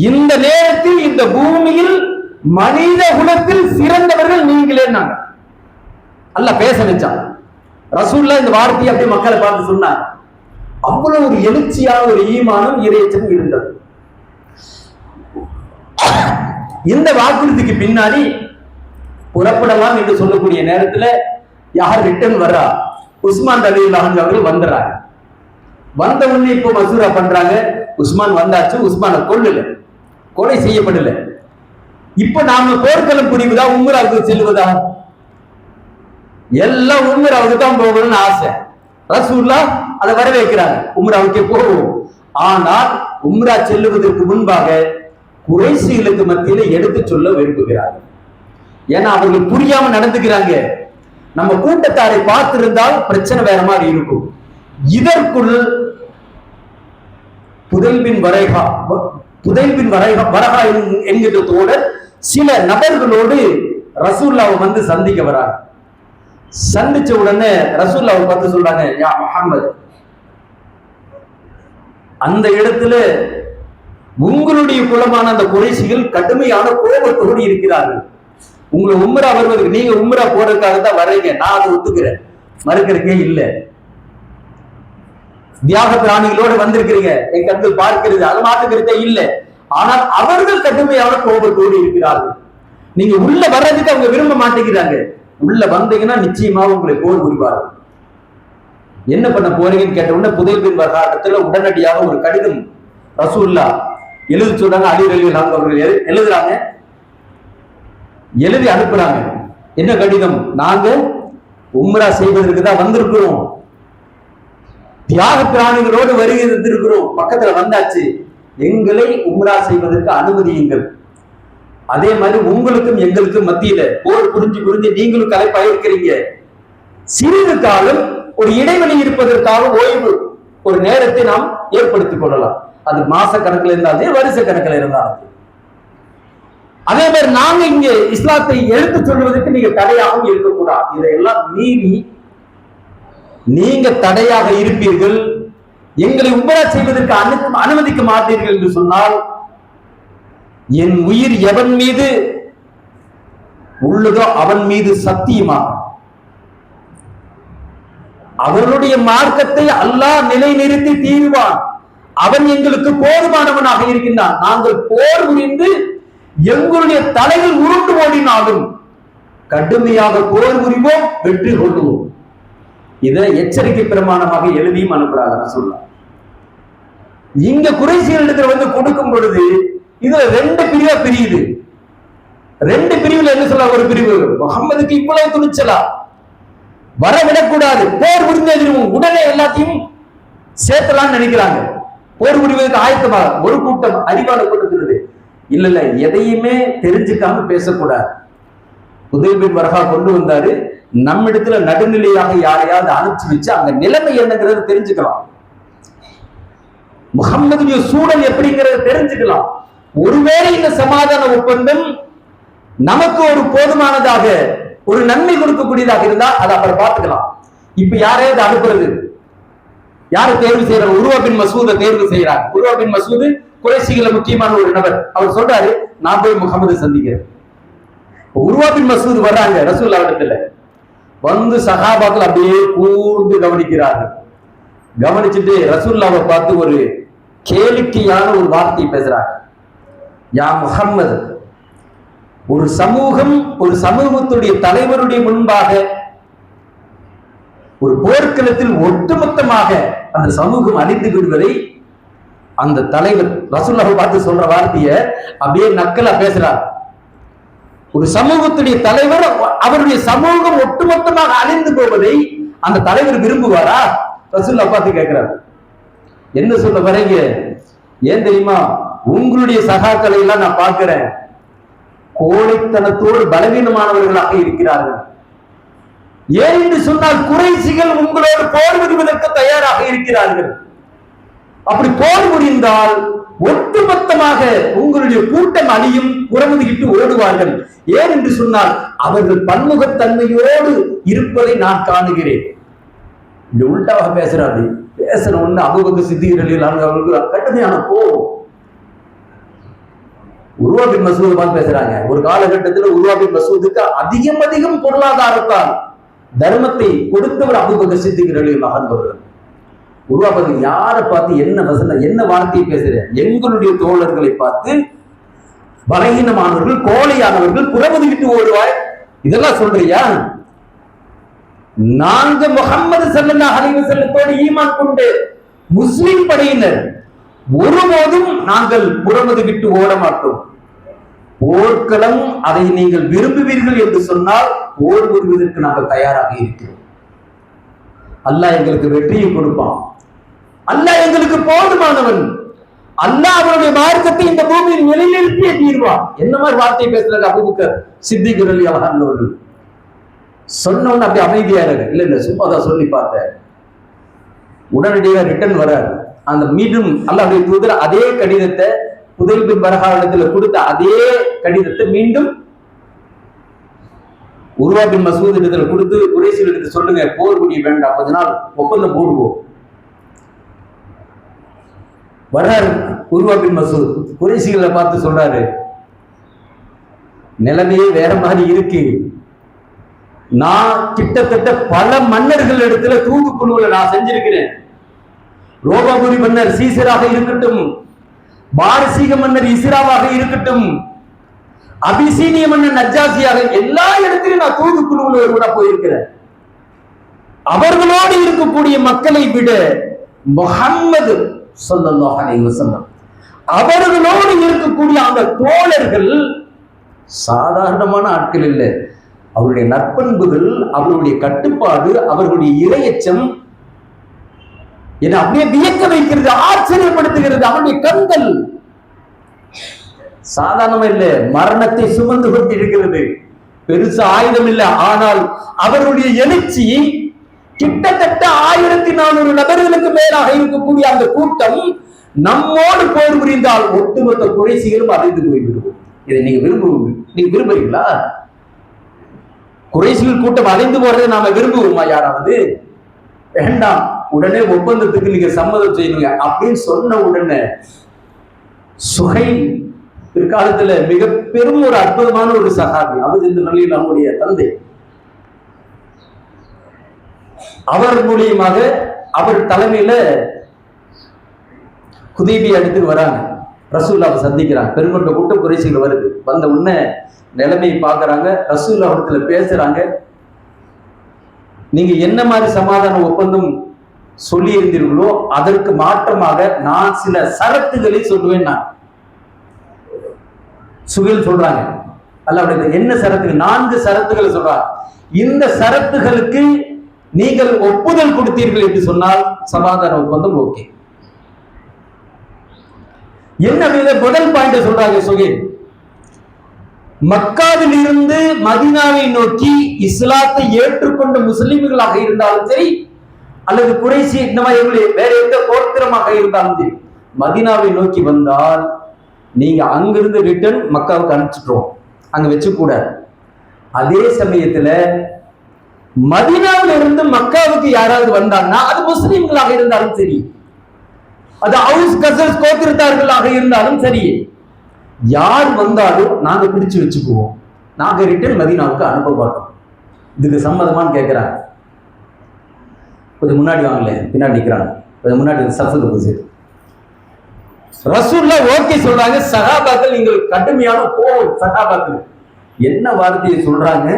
A: இந்த நேரத்தில் இந்த பூமியில் மனித குலத்தில் சிறந்தவர்கள் நீங்களே. அல்லாஹ் பேச வச்சான். ரசூலுல்லாஹ் இந்த வார்த்தையை அப்படியே மக்களை பார்த்து சொன்னார். அவ்வளவு ஒரு எழுச்சியான ஒரு ஈமானம் இறையச்சம் இருந்தது. இந்த வாக்குறுதிக்கு பின்னாடி புறப்படலாம் என்று சொல்லக்கூடிய நேரத்தில் யார் ரிட்டர்ன் வர்றா? உஸ்மான் ரலியல்லாஹு அன்ஹு அவர்கள் வந்துறாங்க. வந்த உடனே இப்போ மசூரா பண்றாங்க. உஸ்மான் வந்தாச்சு, உஸ்மான கொலை செய்யப்படல. இப்ப நாம போர்க்களம் புரிவதா, உம்ராவுக்கு செல்வதா? எல்லாம் உம்ராவுக்கு தான் போகணும்னு ஆசை. ரசூலுல்லாஹ் அதை வரவேற்கிறாங்க, உம்ராவுக்கே போவோம். ஆனால் உம்ரா செல்லுவதற்கு முன்பாக குறைஷிகளுக்கு மத்தியில எடுத்து சொல்ல விரும்புகிறார்கள். ஏன்னா அவர்கள் புரியாம நடந்துக்கிறாங்க. நம்ம கூட்டத்தாரை பார்த்திருந்தால் பிரச்சனை வேற மாதிரி இருக்கும். இதற்குள் புதைபின் வரகா என்கிற தோழர் சில நபர்களோடு ரசூலுல்லாஹ் வந்து சந்திக்க வராங்க. சந்திச்ச உடனே ரசூலுல்லாஹ் பார்த்து சொல்றாங்க, யா முஹம்மது, அந்த இடத்துல உங்களுடைய குலமான அந்த குறைஷிகள் கடுமையான கோபத்தோடு இருக்கிறார்கள். உங்களை உம்ரா வருவதற்கு, நீங்க உம்ரா போறதுக்காக தான் வர்றீங்க, நான் அதை ஒத்துக்கிறேன், மறுக்கிறதுக்கே இல்லை. தியாக பிராணிகளோடு வந்திருக்கிறீங்க, என் கண்கள் பார்க்கிறது, அது மாற்றுக்கிறதே இல்லை. ஆனால் அவர்கள் கடுமையான கோபத்தோடு இருக்கிறார்கள். நீங்க உள்ள வர்றதுக்கு அவங்க விரும்ப மாட்டேங்கிறாங்க. உள்ள வந்தீங்கன்னா நிச்சயமாக உங்களை போர் புரிவார்கள். என்ன பண்ண போறீங்கன்னு கேட்ட உடனே புதைபின் வரலாற்றுல உடனடியாக ஒரு கடிதம் ரசூலுல்லாஹ் எழுதி சொல்றாங்க. அலி ரலியல்லாஹு அன்ஹு அவர்கள் எழுதுறாங்க, எழுதி அனுப்புறாங்க. என்ன கடிதம்? நாங்க உம்ரா செய்வதற்கு தான் வந்திருக்கிறோம், தியாக பிராணிகளோடு வருகிறோம், பக்கத்துல வந்தாச்சு, எங்களை உம்ரா செய்வதற்கு அனுமதியுங்கள். அதே மாதிரி உங்களுக்கும் எங்களுக்கும் மத்தியில போர் புரிஞ்சு நீங்களும் கலைப்பாயிருக்கிறீங்க. சிறிது காலம் ஒரு இடைவெளி இருப்பதற்காக ஓய்வு ஒரு நேரத்தை நாம் ஏற்படுத்திக் கொள்ளலாம். அது மாச கணக்கில் இருந்தாலும் வருஷ கணக்கில் இருந்தாலும். அதே மாதிரி நாங்க இங்க இஸ்லாத்தை எடுத்து சொல்வதற்கு நீங்க தடையாகவும் இருக்கக்கூடாது. இதையெல்லாம் மீறி நீங்க தடையாக இருப்பீர்கள், எங்களை உம்ரா செய்வதற்கு அனுமதிக்க மாட்டீர்கள் என்று சொன்னால், என் உயிர் எவன் மீது உள்ளதோ அவன் மீது சத்தியமாக அவனுடைய மார்க்கத்தை அல்லாஹ் நிலைநிறுத்தி தீர்வான். அவன் எங்களுக்கு போதுமானவனாக இருக்கின்றான். நாங்கள் போர் புரிந்து எங்களுடைய தலையில் உருண்டு ஓடினாலும் கடுமையாக போர் புரிவோம், வெற்றி கொள்ளுவோம். இதை எச்சரிக்கை பிரமாணமாக எழுதியும் அனுப்புறாங்க சொல்லலாம். இங்க குறைஷிகளிடத்தில் வந்து கொடுக்கும் பொழுது இதுல ரெண்டு பிரிவா பிரியுது. ரெண்டு பிரிவுல என்ன சொல்ல? ஒரு பிரிவு முகம்மதுக்கு இவ்வளவு துணிச்சலா, வரவிடக்கூடாது, போர் புரிந்தெதிரும், உடனே எல்லாத்தையும் சேர்த்தலாம்னு நினைக்கிறாங்க. போர் புரிவதற்கு ஆயத்தமாக ஒரு கூட்டம், அறிவான கூட்டத்தினது இல்ல எதையுமே தெரிஞ்சுக்காம பேசக்கூடாது. புதைபின் வரகா கொண்டு வந்தாரு, நம்மிடத்துல நடுநிலையாக யாரையாவது அனுப்பிச்சு வச்சு அந்த நிலைமை என்னங்கிறது தெரிஞ்சுக்கலாம், முகம்மதுடைய சூழல் எப்படிங்கிறத தெரிஞ்சுக்கலாம். ஒருவேளை இந்த சமாதான ஒப்பந்தம் நமக்கு ஒரு போதுமானதாக ஒரு நன்மை கொடுக்கக்கூடியதாக இருந்தா அதை அப்புறம் பார்த்துக்கலாம். இப்ப யாரையாவது அனுப்புறது, யாரை தேர்வு செய்யறாங்க? உருவா பின் மசூதை தேர்வு செய்யறாங்க. உருவா பின் மசூது குறைஷிகள முக்கியமான ஒரு நபர். அவர் சொல்றாரு, நான் போய் முகமது சந்திக்கிறேன். உருவா பின் மசூது வர்றாங்க ரசூலுல்லாஹ் இடத்துல. வந்து சஹாபாக்கள் அப்படியே கூர்ந்து கவனிக்கிறார்கள். கவனிச்சுட்டு ரசூலுல்லாஹ்வை பார்த்து ஒரு கேளிக்கையான ஒரு வார்த்தை பேசுறாங்க. யா முஹம்மது, ஒரு சமூகம் ஒரு சமூகத்துடைய தலைவருடைய முன்பாக ஒரு போர்க்களத்தில் ஒட்டுமொத்தமாக அந்த சமூகம் அழிந்து விடுவதை அந்த தலைவர் ரசூலுல்லாஹ் பார்த்து சொல்ற வார்த்தையை அப்படியே நக்கலா பேசுறார். ஒரு சமூகத்துடைய தலைவர் அவருடைய சமூகம் ஒட்டுமொத்தமாக அழிந்து போவதை அந்த தலைவர் விரும்புவாரா? ரசூலுல்லாஹ் பார்த்து கேட்கிறார், என்ன சொல்ல வரீங்க? ஏன் தெரியுமா, உங்களுடைய சகாக்களை எல்லாம் நான் பார்க்கிறேன், கோழைத்தனத்தோடு பலவீனமானவர்களாக இருக்கிறார்கள். ஏன் என்று சொன்னால் குறைசிகள் உங்களோடு போர் புரிவதற்கு தயாராக இருக்கிறார்கள். அப்படி போர் புரிந்தால் ஒட்டுமொத்தமாக உங்களுடைய கூட்டம் அழியும், புறமுதுகிட்டு ஓடுவார்கள். ஏன் என்று சொன்னால் அவர்கள் பன்முகத்தன்மையோடு இருப்பதை நான் காணுகிறேன். இந்த உள்டாவாக பேசுறாரு. பேசுற ஒண்ணு அபூபக்கர் சித்திக் ரலியல்லாஹு அவர்களுக்கு கடுமையான கோபம். உர்வா பின் மஸ்ஊத் பார்த்து பேசுறாங்க. ஒரு காலகட்டத்தில் உர்வா பின் மஸ்ஊதுக்கு அதிகம் பொருளாதாரத்தால் தர்மத்தை கொடுத்தவர் அபூபக்கர் சித்திக் ரலியல்லாஹு அவர்கள். உர்வா பார்த்து யாரை பார்த்து என்ன வசனம் என்ன வார்த்தையை பேசுறேன்? எங்களுடைய தோழர்களை பார்த்து பலகீனமானவர்கள், கோழையானவர்கள், புறமுதுகிட்டு ஓடுவாய், இதெல்லாம் சொல்றியா? நாங்க முஹம்மது ஸல்லல்லாஹு அலைஹி வஸல்லத்தோடு ஈமான் கொண்டு முஸ்லிம் படையினர் ஒருபோதும் நாங்கள் புறமுதுகிட்டு ஓட மாட்டோம். போர்க்களம் அதை நீங்கள் விரும்புவீர்கள் என்று சொன்னால் போர் புரிவதற்கு நாங்கள் தயாராக இருக்கிறோம். அல்லாஹ் எங்களுக்கு வெற்றியை கொடுப்பான். அல்லாஹ் எங்களுக்கு போதுமானவன். அல்லாஹ் அவருடைய மார்க்கத்தை இந்த பூமியில் நிலைநிறுத்திய தீர்வான். என்ன மாதிரி வார்த்தை பேசுறாங்க அபூபக்கர் சித்திக் ரலியல்லாஹு அன்ஹு அவர்கள். சொன்னவன் அப்படி அமைதியா இருக்கு. இல்ல சும்மா தான் சொல்லி பார்த்தேன். உடனடியாக ரிட்டர்ன் வராரு. அந்த மீண்டும் அல்லாஹ்வுடைய தூதர் அதே கடிதத்தை புதைல் பின் பரஹா இடத்துல கொடுத்த அதே கடிதத்தை மீண்டும் உர்வா பின் மஸ்ஊத் இடத்துல கொடுத்து குறைஷிகள் எடுத்து சொல்லுங்க, போர் புரிய வேண்டாம், கொஞ்ச நாள் ஒப்பந்தம் போடுவோம். வர்றாரு உர்வா பின் மஸ்ஊத், குறைஷிகளை பார்த்து சொல்றாரு, நிலைமையே வேற மாதிரி இருக்கு. நான் கிட்டத்தட்ட பல மன்னர்கள் இடத்துல தூதுக்குழுவுல நான் செஞ்சிருக்கிறேன். ரோமாபுரி மன்னர் சீசராக இருக்கட்டும், பாரசீக மன்னர் இஸ்ராவாக இருக்கட்டும், அபிசீனிய மன்னர் நஜ்ஜாசியாக, எல்லா இடத்திலும் நான் தூதுக்குழுவுல கூட போயிருக்கிறேன். அவர்களோடு இருக்கக்கூடிய மக்களை விட முஹம்மது ஸல்லல்லாஹு அலைஹி வஸல்லம் அவர்களோடு இருக்கக்கூடிய அந்த தோழர்கள் சாதாரணமான ஆட்கள் இல்லை. அவருடைய நற்பண்புகள், அவருடைய கட்டுப்பாடு, அவர்களுடைய இரையச்சம் என்னை அப்படியே வியக்க வைக்கிறது, ஆச்சரியப்படுத்துகிறது. அவருடைய கண்கள் சாதாரணமா இல்லை, மரணத்தை சுமந்து கொண்டிருக்கிறது. பெருசு ஆயுதம் இல்லை, ஆனால் அவருடைய எழுச்சி கிட்டத்தட்ட 1400 நபர்களுக்கு மேலாக இருக்கக்கூடிய அந்த கூட்டம் நம்மோடு போர் புரிந்தால் ஒட்டுமொத்த குறைசிகளும் அழிந்து போய்விடும். இதை நீங்க விரும்புறீங்களா? குறைசிகள் கூட்டம் அழிந்து போறதை நாம விரும்புவோமா? யாராவது வேண்டாம், உடனே ஒப்பந்தத்துக்கு நீங்க சம்மதம் செய்யுங்க அப்படின்னு சொன்ன உடனே சுஹைல் பிற்காலத்துல மிக பெரும் ஒரு அற்புதமான ஒரு சஹாபி, அவர் இந்த நிலையில் நம்முடைய தந்தை, அவர் மூலியமாக அவர் தலைமையில ஹுதைபியா இடத்துக்கு வராங்க. ரசூலுல்லாஹ்வை சந்திக்கிறாங்க. பெருங்கொண்ட கூட்டம் குறைசிகள் வருது. வந்த உடனே நிலைமையை பார்க்கறாங்க. ரசூலுல்லாஹ் இடத்துல பேசுறாங்க. நீங்க என்ன மாதிரி சமாதான ஒப்பந்தம் சொல்லி இருந்தீர்களோ அதற்கு மாற்றமாக நான் சில சரத்துகளை சொல்லுவேன். நான் சுகில் சொல்றாங்க. அல்ல, என்ன சரத்துகள்? 4 சரத்துகளை சொல்றாங்க. இந்த சரத்துகளுக்கு நீங்கள் ஒப்புதல் கொடுத்தீர்கள் என்று சொன்னால் சமாதான ஒப்பந்தம் ஓகே. என்ன முதல் பாயிண்ட் சொல்றாங்க சுகில், மக்காவில் இருந்து மதீனாவை நோக்கி இஸ்லாத்தை ஏற்றுக்கொண்ட முஸ்லிம்களாக இருந்தாலும் சரி, அல்லது குறைசி இந்த மாதிரி வேற எந்த கோத்திரமாக இருந்தாலும் சரி, மதீனாவை நோக்கி வந்தால் நீங்க அங்கிருந்து ரிட்டர்ன் மக்காவுக்கு அனுப்பிச்சிட்டோம், அங்க வச்சு கூட. அதே சமயத்துல மதீனாவில் இருந்து மக்காவுக்கு யாராவது வந்தாங்கன்னா அது முஸ்லிம்களாக இருந்தாலும் சரி, அது அவுஸ் கஸரஜ் கோத்திரத்தார்களாக இருந்தாலும் சரி, யார் வந்தாலும் நாங்க பிடிச்சு வச்சுக்குவோம், நாங்க ரிட்டர்ன் மதீனாவுக்கு அனுப்ப மாட்டோம். இதுக்கு சம்மதமான்னு கேட்கிறாங்க. கொஞ்சம் முன்னாடி வாங்கல, பின்னாடி நிற்கிறாங்க, கொஞ்சம் முன்னாடி சஃபுக்கு போச்சு. ரசூலுல்லாஹ் ஓகே சொல்றாங்க. சஹாபாக்கள் நீங்கள் கடுமையான கோவம். சஹாபாக்கள் என்ன வார்த்தையை சொல்றாங்க?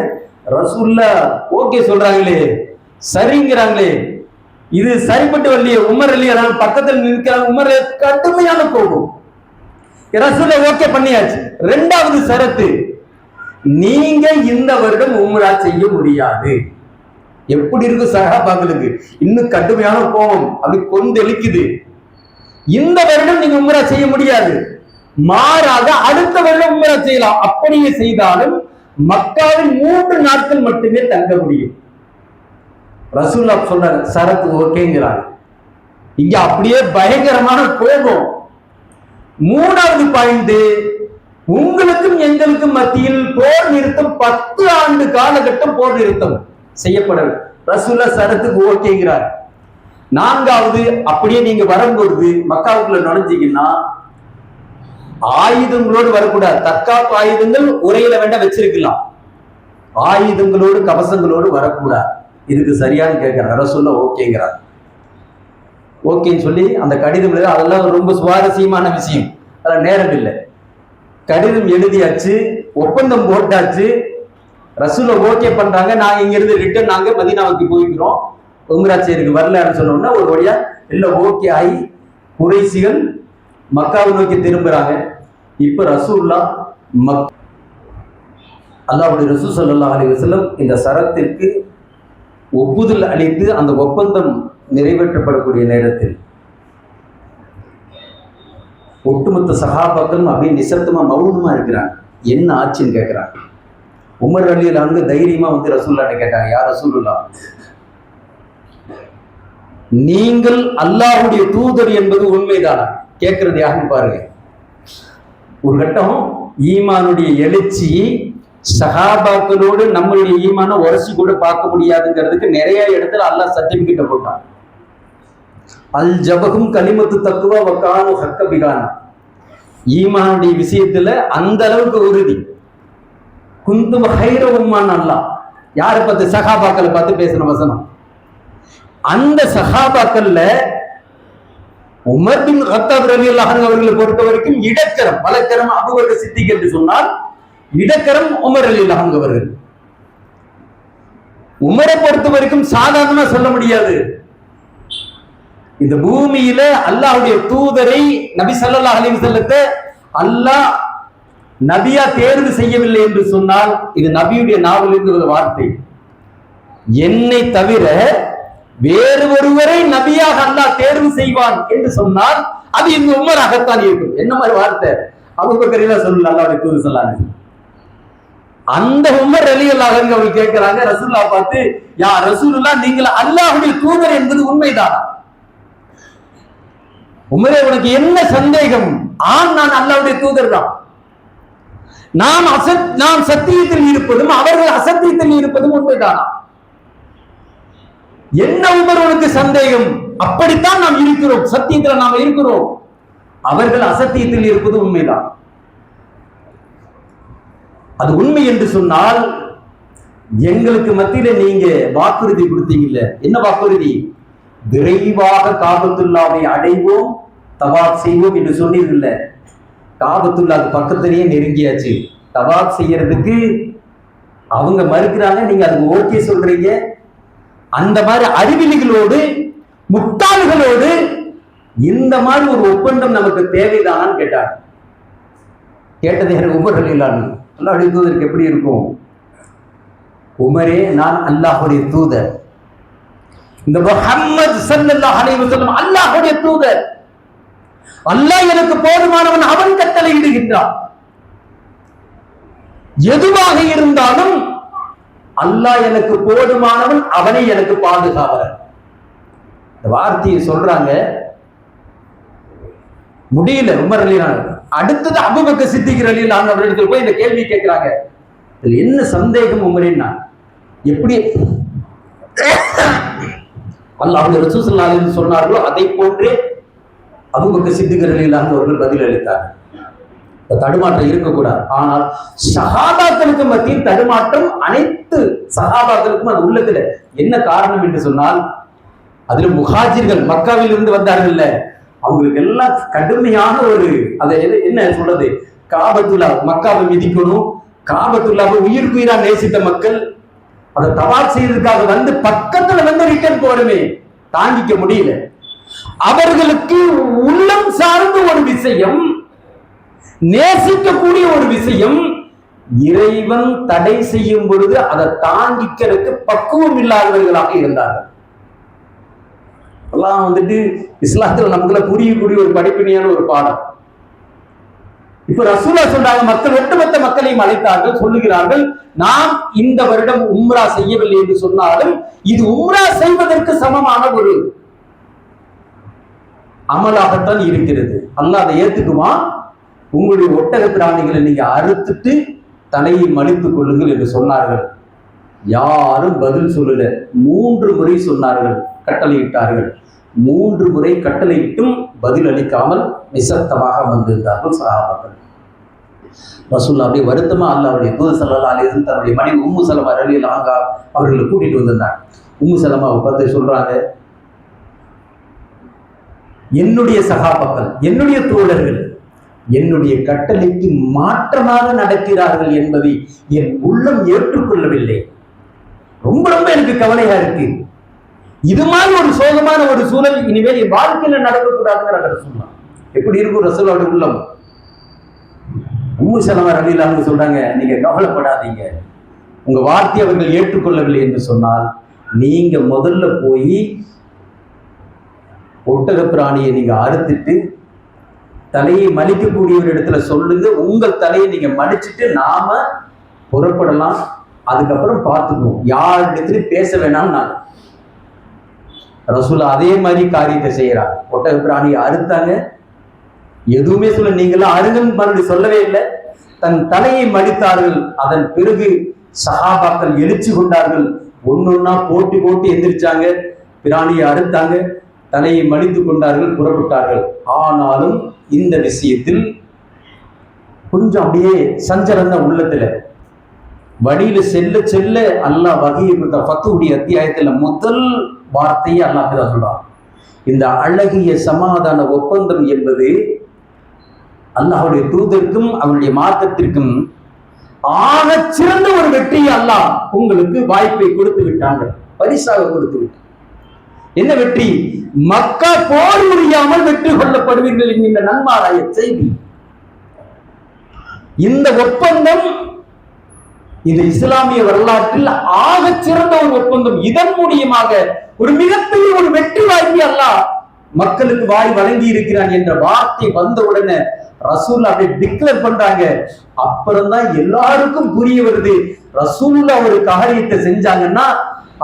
A: ரசூலுல்லாஹ் ஓகே சொல்றாங்களே, சரிங்கிறாங்களே, இது சரிப்பட்டு வரலையே. உமர் அலி பக்கத்தில் நிற்கிறாங்க. உமர் கடுமையான கோபம். ரசூலுல்லாஹ் ஓகே பண்ணியாச்சு. 2வது ஷரத்து, நீங்க இந்த வருடம் உம்ரா செய்ய முடியாது. எப்படி இருக்கு சஹாபாக்களுக்கு? இன்னும் கடுமையான கோபம் அப்படி கொந்தளிக்குது. இந்த வருடம் நீங்க உம்ரா செய்ய முடியாது, மாறாக அடுத்த வருடம் உம்ரா செய்யலாம். அப்படியே செய்தாலும் மக்காவில் 3 நாட்கள் மட்டுமே தங்க முடியும். ரசூலுல்லாஹ் சொல்றாங்க, சரத்து ஓகேங்கிறாங்க. இங்க அப்படியே பயங்கரமான கோபம். 3வது பாயிண்ட், உங்களுக்கும் எங்களுக்கும் மத்தியில் போர் நிறுத்தம் 10 ஆண்டு காலகட்டம் போர் நிறுத்தம் செய்யப்பட ரசூலுல்லாஹ் சரத்துக்கு ஓகேங்கிறார். 4வது, அப்படியே நீங்க வரும்பொழுது மக்காவுக்குள்ள நுழைஞ்சீங்கன்னா ஆயுதங்களோடு வரக்கூடாது. தற்காப்பு ஆயுதங்கள் உரையில வேண்டாம் வச்சிருக்கலாம், ஆயுதங்களோடு கவசங்களோடு வரக்கூடாது. இதுக்கு சரியானு கேட்கிறார். ரசூலுல்லாஹ் ஓகேங்கிறார். ஓகேன்னு சொல்லி அந்த கடிதம், அதெல்லாம் ரொம்ப சுவாரஸ்யமான விஷயம், அதெல்லாம் நேரம் இல்லை. கடிதம் எழுதியாச்சு, ஒப்பந்தம் போட்டாச்சு, ரசூலுல்லாஹ் ஓகே பண்றாங்க. நாங்க இங்க இருந்து ரிட்டர்ன் நாங்க மதீனாவுக்கு போய்க்கிறோம், உம்ரா செய்யறதுக்கு வரலன்னு சொன்னோம்னா ஒரு வழியா எல்லாம் ஓகே ஆகி குறைசிகள் மக்காவை நோக்கி திரும்புறாங்க. இப்ப ரசூலுல்லாஹ் அல்லாஹ்வுடைய ரசூல் ஸல்லல்லாஹு அலைஹி வஸல்லம் இந்த சரத்திற்கு ஒப்புதல் அளித்து அந்த ஒப்பந்தம் நிறைவேற்றப்படக்கூடிய நேரத்தில் ஒட்டுமொத்த சஹாபாக்களும் அப்படியே நிசப்தமா மௌனமா இருக்கிறாங்க. என்ன ஆச்சுன்னு கேட்கிறாங்க. உமர் ரலியல்லாஹு அன்ஹு தைரியமா வந்து ரசூலுல்லாஹ்ட்ட கேட்டாங்க, யார் ரசூலுல்லாஹ், நீங்கள் அல்லாஹ்வுடைய தூதர் என்பது உண்மைதானா? கேட்கறது யாருன்னு பாருங்க. ஒரு கட்டம் ஈமானுடைய எழுச்சி, சஹாபாக்களோடு நம்மளுடைய ஈமான உரசி கூட பார்க்க முடியாதுங்கிறதுக்கு நிறைய இடத்துல அல்லாஹ் சர்டிபிகேட் போட்டான். அல் ஜபகும் கலிமத்து தக்குவா வக்கானு ஹக்க பிகான, ஈமானுடைய விஷயத்துல அந்த அளவுக்கு உறுதி. குந்தும் ஹைர உம்மான் அல்லாஹ், யாரை பார்த்து? சஹாபாக்களை பார்த்து பேசின வசனம். அந்த சஹாபாக்கள்ல உமர் பின் கத்தாப் ரலியல்லாஹு அன்ஹு அவர்களை பொறுத்த வரைக்கும் இடக்கரம், வலக்கரம் அபூபக்கர் சித்திக் என்று சொன்னால் இடக்கரம் உமர் ரலியல்லாஹு அன்ஹு அவர்கள். உமரை பொறுத்த வரைக்கும் சாதாரணமா சொல்ல முடியாது. இந்த பூமியில அல்லாஹ்வுடைய தூதரை நபி ஸல்லல்லாஹு அலைஹி வஸல்லத்தை அல்லாஹ் நபியா தேர்வு செய்யவில்லை என்று சொன்னால் இது நபியுடைய நாவிலிருந்து ஒரு வார்த்தை. என்னை தவிர வேறு ஒருவரை நபியாக அல்லாஹ் தேர்வு செய்வான் என்று சொன்னால் அது இந்த உமராகத்தான் இருக்கும். என்ன மாதிரி வார்த்தை? அபூபக்கர் சொல்லல, அல்லாஹ்வுடைய தூதர் ஸல்லல்லாஹு அலைஹி வஸல்லம். அந்த உமர் ரலியல்லாஹு அன்ஹு அவர்கள் கேட்கிறாங்க ரசூலுல்லாஹ் பார்த்து, யா ரசூலுல்லாஹ், நீங்கள் அல்லாஹ்வுடைய தூதர் என்பது உண்மைதானா? உமரே, உனக்கு என்ன சந்தேகம்? நான் அல்லாஹ்வுடைய தூதர் தான். நாம் சத்தியத்தில் இருப்பதும் அவர்கள் அசத்தியத்தில் இருப்பதும் உண்மைதானா? என்ன உமர் உனக்கு சந்தேகம்? அப்படித்தான் நாம் இருக்கிறோம், சத்தியத்தில் நாம் இருக்கிறோம், அவர்கள் அசத்தியத்தில் இருப்பது உண்மைதான். அது உண்மை என்று சொன்னால் எங்களுக்கு மத்தியில நீங்க வாக்குறுதி கொடுத்தீங்கல்ல, என்ன வாக்குறுதி? விரைவாக காபத்துல்லாவை அடைவோம், தவாப் செய்வோம் என்று சொன்னீங்கல்ல. காபத்துல்லாக்கு பக்கத்திலேயே நெருங்கியாச்சு. தவாப் செய்யறதுக்கு அவங்க மறுக்கிறாங்க, நீங்க அதுக்கு ஓகே சொல்றீங்க. அந்த மாதிரி அறிவிலிகளோடு, முட்டாள்களோடு இந்த மாதிரி ஒரு ஒப்பந்தம் நமக்கு தேவைதானான்னு கேட்டார். கேட்டது எனக்கு உமர் ரலியல்லாஹு அன்ஹு. அல்லாஹ்வுடைய தூதருக்கு எப்படி இருக்கும்? உமரே, நான் அல்லாஹ்வுடைய தூதர், இந்த முஹம்மது ஸல்லல்லாஹு அலைஹி வஸல்லம் அல்லாஹ்வுடைய தூதர், அல்லாஹ் எனக்கு போதுமானவன், அவன் கட்டளை இடுகின்றான். எதுவாக இருந்தாலும் அல்லாஹ் எனக்கு போதுமானவன், அவனை எனக்கு பாதுகாவலன். இந்த வார்த்தையை சொல்றாங்க. முடியல உமர் ரலியல்லாஹு அன்ஹு. அடுத்தது அபூபக்கர் சித்திக் ரலியல்லாஹு அன்ஹு அவர்களிடத்தில் போய் இந்த கேள்வி கேட்கிறாங்க. இதுல என்ன சந்தேகம் உமரேன்னா, எப்படி அல்லாஹ்வுடைய ரசூல் ஸல்லல்லாஹு அலைஹி வஸல்லம் சொன்னார்களோ அதை போன்றே அபூபக்கர் சித்திக் ரலியல்லாஹு அன்ஹு அவர்கள் பதில் அளித்தார். தடுமாற்றம் இருக்கக்கூடாது. ஆனால் சஹாபாக்களுக்கு மத்தியில் தடுமாற்றம் அனைத்து சஹாபாக்களுக்கும் அது உள்ளத்துல. என்ன காரணம் என்று சொன்னால், அதுல முஹாஜிர்கள் மக்காவில் இருந்து வந்தார்கள், அவங்களுக்கு எல்லாம் கடுமையான ஒரு அதை என்ன சொல்றது, காபத்துல்லா, மக்காவை மிதிக்கணும், காபத்துல்லாவை உயிர்க்குயிரா நேசித்த மக்கள் அதை தவாப் செய்யறதுக்காக வந்து பக்கத்துல வந்து ரிட்டர்ன் போறமே தாங்கிக்க முடியல. அவர்களுக்கு உள்ளம் சார்ந்த ஒரு விஷயம், நேசிக்கக்கூடிய ஒரு விஷயம், இறைவன் தடை செய்யும் பொழுது அதை தாங்கிக்கிறதுக்கு பக்குவம் இல்லாதவர்களாக இருந்தார்கள். எல்லாம் இஸ்லாத்துல நமக்குள்ள புரியக்கூடிய ஒரு படிப்பினையான ஒரு பாடம். இப்ப ரசூலா சொல்றாங்க, மக்கள் ஒட்டுமொத்த மக்களையும் அழைத்தார்கள், சொல்லுகிறார்கள், நாம் இந்த வருடம் உம்ரா செய்யவில்லை என்று சொன்னாலும் இது உம்ரா செய்வதற்கு சமமான ஒரு அமலாகத்தான் இருக்கிறது. அல்லாஹ் அதை ஏத்துக்குமா? உங்களுடைய ஒட்டக பிராணிகளை நீங்க அறுத்துட்டு தலையை மலித்துக் கொள்ளுங்கள் என்று சொன்னார்கள். யாரும் பதில் சொல்லல. 3 முறை சொன்னார்கள், கட்டளையிட்டார்கள். 3 முறை கட்டளையிட்டும் பதில் அளிக்காமல் நிசப்தமாக வந்திருந்தார்கள் சஹாபாக்கள். ரசூலுல்லாஹ் அப்படியே வருத்தமா அல்லாஹ்வுடைய தூதர் ஸல்லல்லாஹு அலைஹி வஸல்லம் தன்னுடைய மனைவி உம்மு சலமா ரலியல்லாஹு அன்ஹா அவர்களை கூட்டிட்டு வந்திருந்தாங்க. உம்மு சலமாவை பார்த்து சொல்றாங்க, என்னுடைய சகாபாக்கள், என்னுடைய தோழர்கள் என்னுடைய கட்டளைக்கு மாற்றமாக நடக்கிறார்கள் என்பதை என் உள்ளம் ஏற்றுக்கொள்ளவில்லை. ரொம்ப ரொம்ப எனக்கு கவலையா இருக்கு. இது மாதிரி ஒரு சோகமான ஒரு சூழல் இனிமேல் என் வாழ்க்கையில நடக்கக்கூடாதுங்கிற சொல்லலாம். எப்படி இருக்கும் ரசூலுல்லாஹ்வுடைய உள்ளம்? உம்மு சலமா ரலியல்லாஹு அன்ஹா சொல்றாங்க, நீங்க கவலைப்படாதீங்க, உங்க வார்த்தையை அவர்கள் ஏற்றுக்கொள்ளவில்லை என்று சொன்னால் நீங்க முதல்ல போய் ஒட்டக பிராணியை நீங்க அறுத்துட்டு தலையை மலிக்கக்கூடிய ஒரு இடத்துல சொல்லுங்க, உங்கள் தலையை நீங்க மடிச்சுட்டு நாம புறப்படலாம், அதுக்கப்புறம் பார்த்துக்குவோம், யாரிடத்துலயும் பேச வேணாம். நான் ரசூலுல்லாஹ் அதே மாதிரி காரியத்தை செய்யறாங்க. ஒட்டக பிராணியை அறுத்தாங்க, எதுவுமே சொல்ல, நீங்களாம் அருங்கன்னு மறுபடியும் சொல்லவே இல்லை. தன் தலையை மடித்தார்கள். அதன் பிறகு சஹாபாக்கள் எழுச்சி கொண்டார்கள். ஒன்னொன்னா போட்டி போட்டி எந்திரிச்சாங்க, பிராணியை அறுத்தாங்க, தலையை மடித்து கொண்டார்கள், புறப்பட்டார்கள். ஆனாலும் இந்த விஷயத்தில் கொஞ்சம் அப்படியே சஞ்சலம் தான் உள்ளத்துல. வழியில செல்ல செல்ல அல்லாஹ் வகையை கொடுத்த ஃபத்ஹுடைய அத்தியாயத்துல முதல் வார்த்தையை அல்லாஹ் தான் சொல்றான், இந்த அழகிய சமாதான ஒப்பந்தம் என்பது அல்லாஹ்வுடைய தூதருக்கும் அவருடைய மார்க்கத்திற்கும் ஆக சிறந்த ஒரு வெற்றியை அல்லாஹ் உங்களுக்கு வாய்ப்பை கொடுத்து விட்டாங்க, பரிசாக கொடுத்து விட்டாங்க. என்ன வெற்றி? மக்கா போர் புரியாமல் வெற்றி கொள்ளப்படுவீர்கள் என்கின்ற நன்மாராய செய்தி. இந்த ஒப்பந்தம் இந்த இஸ்லாமிய வரலாற்றில் ஆக சிறந்த ஒரு ஒப்பந்தம். இதன் மூலியமாக ஒரு மிகப்பெரிய ஒரு வெற்றி வாய்ப்பை அல்லாஹ் மக்களுக்கு வாய் வழங்கி இருக்கிறான் என்ற வார்த்தை வந்த உடனே ரசூலுல்லாஹ் அப்படியே டிக்ளேர் பண்றாங்க. அப்புறம்தான் எல்லாருக்கும் புரிய வருது, ரசூலுல்லாஹ் ஒரு காரியத்தை செஞ்சாங்கன்னா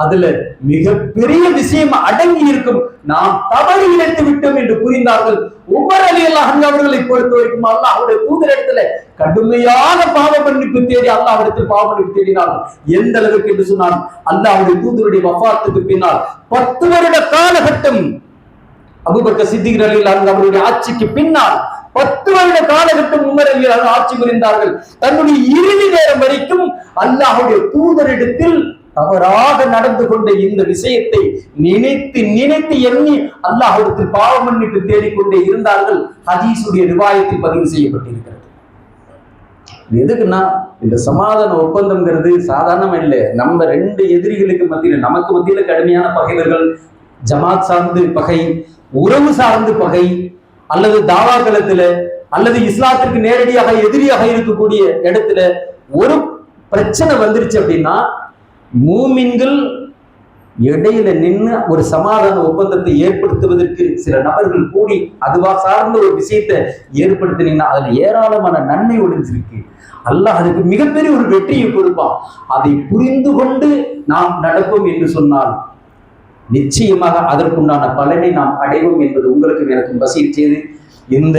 A: அதுல மிகப்பெரிய விஷயம் அடங்கி இருக்கும், நாம் தவறு இழைத்து விட்டோம் என்று புரிந்தார்கள். உமர் ரலியல்லாஹு அன்ஹு அவர்களை பொறுத்த வரைக்கும் அல்லாஹ் அவருடைய தூதரிடத்துல கடுமையான பாவ மன்னிப்பு தேடி அல்லாஹ் அவரிடத்தில் பாவ மன்னிப்பு தேடினார். எந்த அளவுக்கு என்று சொன்னால், அல்லாஹ் அவருடைய தூதருடைய வஃபாத்துக்கு பின்னால் 10 வருட காலகட்டம், அபூபக்கர் சித்திக் ரலியல்லாஹு அன்ஹு அவருடைய ஆட்சிக்கு பின்னால் 10 வருட காலகட்டம் உமர் ரலியல்லாஹு அன்ஹு ஆட்சி புரிந்தார்கள். தன்னுடைய இறுதி நேரம் வரைக்கும் அல்லாஹ்வுடைய தூதரிடத்தில் தவறாக நடந்து கொண்ட இந்த விஷயத்தை நினைத்து நினைத்து எண்ணி அல்லாஹ்விடத்தில் பாவ மன்னிப்பு தேடிக்கொண்டே இருந்தார்கள். ஹதீஸுடைய ரிவாயத்தில் பதிவு செய்யப்பட்டிருக்கிறது. எதுக்குன்னா, இந்த சமாதான ஒப்பந்தம்ங்கிறது சாதாரணம் இல்லை. நம்ம 2 எதிரிகளுக்கு மத்தியில, நமக்கு மத்தியில கடுமையான பகைவர்கள், ஜமாத் சார்ந்து பகை, உறவு சார்ந்து பகை, அல்லது தாவாக்களத்துல, அல்லது இஸ்லாத்திற்கு நேரடியாக எதிரியாக இருக்கக்கூடிய இடத்துல ஒரு பிரச்சனை வந்துருச்சு அப்படின்னா, மூமின்கள் இடையில நின்று ஒரு சமாதான ஒப்பந்தத்தை ஏற்படுத்துவதற்கு சில நபர்கள் கூடி அதுவா சார்ந்த ஒரு விஷயத்தை ஏற்படுத்தினீங்கன்னா அதுல ஏராளமான நன்மை ஒளிஞ்சிருக்கு. அல்லாஹ் அதுக்கு மிகப்பெரிய ஒரு வெற்றியை கொடுப்பான். அதை புரிந்து கொண்டு நாம் நடப்போம் என்று சொன்னால் நிச்சயமாக அதற்குண்டான பலனை நாம் அடைவோம் என்பது உங்களுக்கும் எனக்கும் வசீர் செய்து, இந்த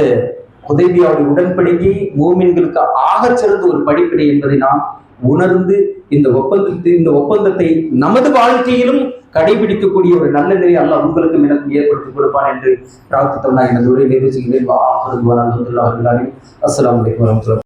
A: ஹுதைபியாவுடைய உடன்படிக்கை மூமின்களுக்கு ஆகச் சிறந்த ஒரு படிப்பினை என்பதை நாம் உணர்ந்து இந்த ஒப்பந்தத்தை நமது வாழ்க்கையிலும் கடைபிடிக்கக்கூடிய ஒரு நல்ல நிலையை அல்லாஹ் உங்களுக்கும் எனக்கும் ஏற்படுத்தி கொடுப்பான் என்று பிரார்த்தித்தோம். நான் எனது உரையை நிறைவு செய்கிறேன். அஸ்ஸலாமு அலைக்கும் வரஹ்மத்துல்லாஹி